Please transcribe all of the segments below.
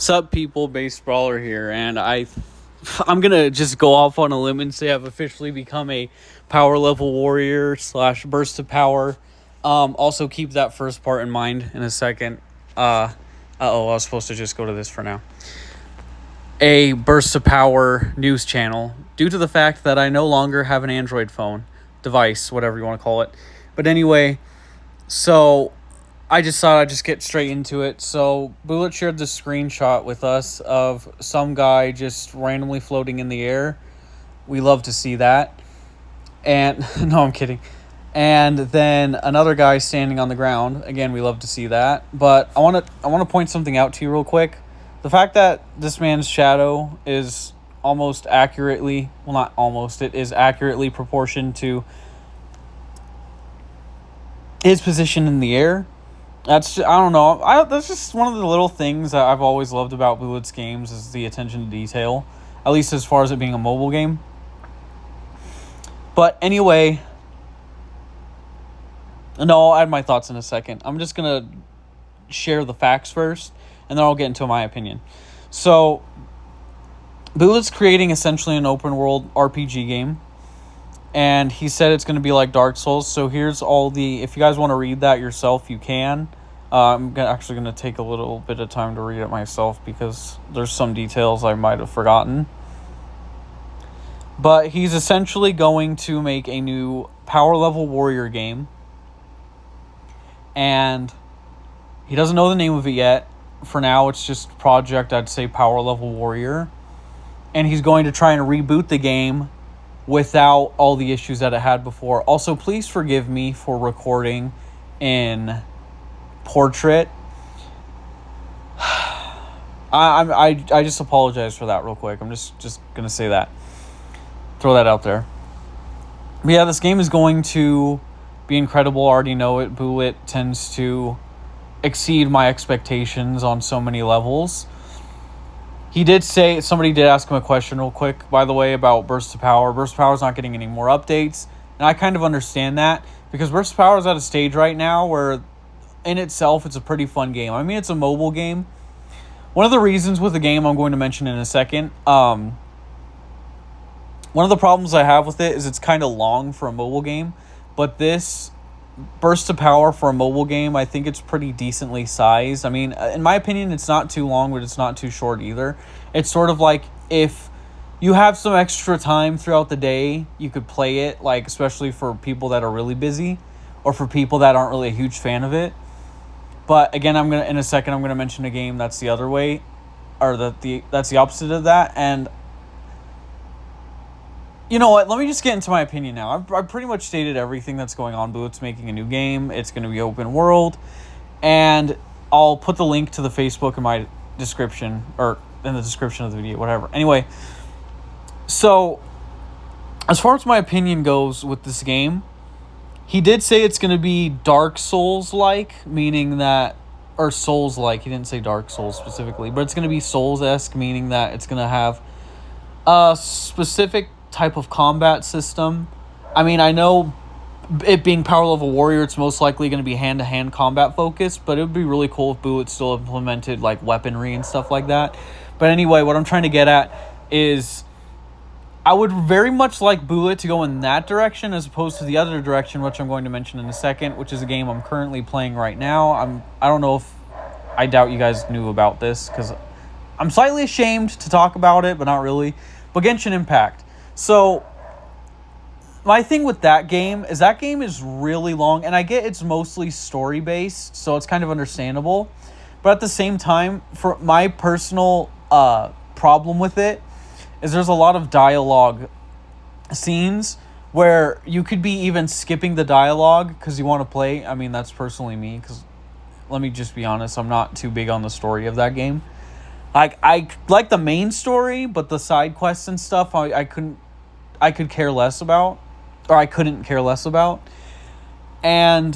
Sup people, Base Brawler here, and I'm gonna just go off on a limb and say I've officially become a power level warrior / burst of power. Also keep that first part in mind in a second. I was supposed to just go to this for now. A burst of power news channel due to the fact that I no longer have an Android phone device, whatever you want to call it. But anyway, so I just thought I'd just get straight into it. So Bullet shared this screenshot with us of some guy just randomly floating in the air. We love to see that. And no, I'm kidding. And then another guy standing on the ground. Again, we love to see that. But I want to point something out to you real quick. The fact that this man's shadow is almost accurately, well, not almost, it is accurately proportioned to his position in the air. That's just, I don't know. That's just one of the little things that I've always loved about Bullet's games is the attention to detail, at least as far as it being a mobile game. But anyway, no, I'll add my thoughts in a second. I'm just going to share the facts first, and then I'll get into my opinion. So, Bullet's creating essentially an open world RPG game. And he said it's going to be like Dark Souls. So here's all the... If you guys want to read that yourself, you can. I'm actually going to take a little bit of time to read it myself because there's some details I might have forgotten. But he's essentially going to make a new power level warrior game. And he doesn't know the name of it yet. For now, it's just Project, I'd say, Power Level Warrior. And he's going to try and reboot the game without all the issues that it had before. Also, please forgive me for recording in portrait. I just apologize for that real quick. I'm just going to say that. Throw that out there. But yeah, this game is going to be incredible. I already know it. Bullet tends to exceed my expectations on so many levels. He did say, somebody did ask him a question real quick, by the way, about Burst of Power. Burst of Power is not getting any more updates, and I kind of understand that, because Burst of Power is at a stage right now where, in itself, it's a pretty fun game. I mean, it's a mobile game. One of the reasons with the game I'm going to mention in a second, one of the problems I have with it is it's kind of long for a mobile game, but this Burst of Power for a mobile game, I think it's pretty decently sized. I mean, in my opinion, it's not too long, but it's not too short either. It's sort of like if you have some extra time throughout the day, you could play it, like especially for people that are really busy or for people that aren't really a huge fan of it. But again, in a second I'm gonna mention a game that's the other way, or that's the opposite of that. And you know what? Let me just get into my opinion now. I've pretty much stated everything that's going on. Bullet's making a new game. It's going to be open world. And I'll put the link to the Facebook in my description, or in the description of the video, whatever. Anyway, so as far as my opinion goes with this game, he did say it's going to be Dark Souls-like, meaning that, or Souls-like. He didn't say Dark Souls specifically, but it's going to be Souls-esque, meaning that it's going to have a specific type of combat system. I mean, I know it being Power Level Warrior, it's most likely going to be hand-to-hand combat focused, but it would be really cool if Bullet still implemented like weaponry and stuff like that. But anyway, what I'm trying to get at is I would very much like Bullet to go in that direction as opposed to the other direction, which I'm going to mention in a second, which is a game I'm currently playing right now. I don't know if, I doubt you guys knew about this because I'm slightly ashamed to talk about it, but not really. But Genshin Impact. So, my thing with that game is really long, and I get it's mostly story-based, so it's kind of understandable. But at the same time, for my personal problem with it, is there's a lot of dialogue scenes where you could be even skipping the dialogue because you want to play. I mean, that's personally me, because let me just be honest, I'm not too big on the story of that game. I like the main story, but the side quests and stuff, I could care less about, or I couldn't care less about. And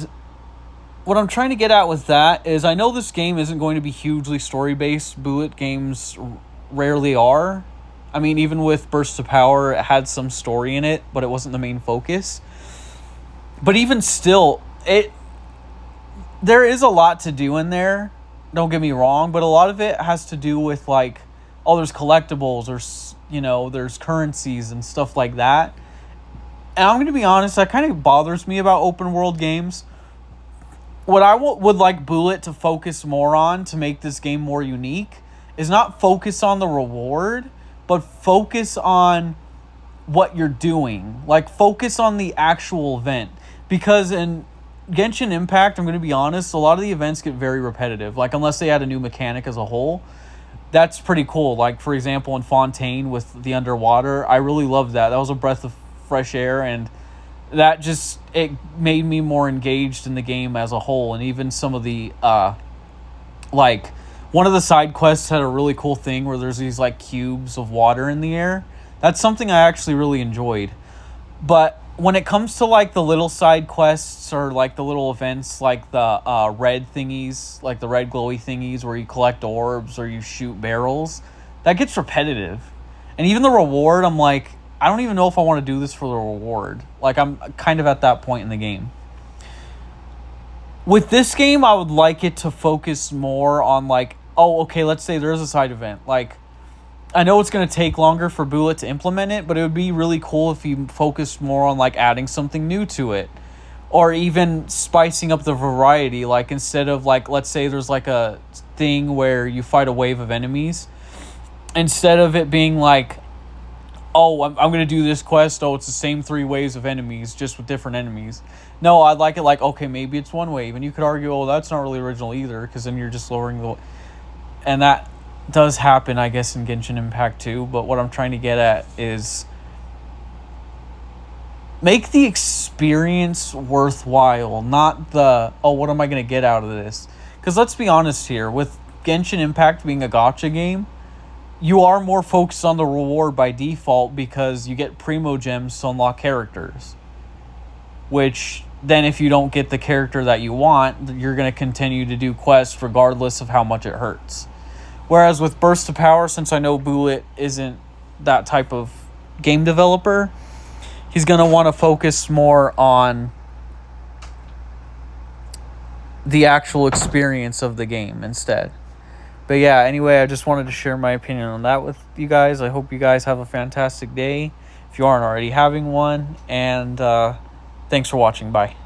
what I'm trying to get at with that is I know this game isn't going to be hugely story-based. Bullet games rarely are. I mean, even with Burst of Power, it had some story in it, but it wasn't the main focus. But even still, there is a lot to do in there. don't get me wrong, but a lot of it has to do with like, oh, there's collectibles or, you know, there's currencies and stuff like that. And I'm going to be honest, that kind of bothers me about open world games. What I would like Bullet to focus more on to make this game more unique is not focus on the reward, but focus on what you're doing. Like, focus on the actual event. Because in Genshin Impact, I'm going to be honest, a lot of the events get very repetitive. Like, unless they add a new mechanic as a whole, that's pretty cool. Like, for example, in Fontaine with the underwater, I really loved that. That was a breath of fresh air, and that just, it made me more engaged in the game as a whole. And even some of the, like, one of the side quests had a really cool thing where there's these, like, cubes of water in the air. That's something I actually really enjoyed. But when it comes to, like, the little side quests or, like, the little events, like the red thingies, like the red glowy thingies where you collect orbs or you shoot barrels, that gets repetitive. And even the reward, I'm like, I don't even know if I want to do this for the reward. Like, I'm kind of at that point in the game. With this game, I would like it to focus more on, like, oh, okay, let's say there's a side event. Like, I know it's going to take longer for Bullet to implement it, but it would be really cool if you focused more on, like, adding something new to it. Or even spicing up the variety. Like, instead of, like, let's say there's, like, a thing where you fight a wave of enemies. Instead of it being, like, oh, I'm going to do this quest. Oh, it's the same 3 waves of enemies, just with different enemies. No, I'd like it like, okay, maybe it's 1 wave. And you could argue, oh, that's not really original either, because then you're just lowering the... And that does happen, I guess, in Genshin Impact too. But what I'm trying to get at is make the experience worthwhile, not the, oh, what am I going to get out of this? Because let's be honest here, with Genshin Impact being a gacha game, you are more focused on the reward by default because you get Primo Gems to unlock characters. Which, then if you don't get the character that you want, you're going to continue to do quests regardless of how much it hurts. Whereas with Burst of Power, since I know Bullet isn't that type of game developer, he's going to want to focus more on the actual experience of the game instead. But yeah, anyway, I just wanted to share my opinion on that with you guys. I hope you guys have a fantastic day if you aren't already having one. And thanks for watching. Bye.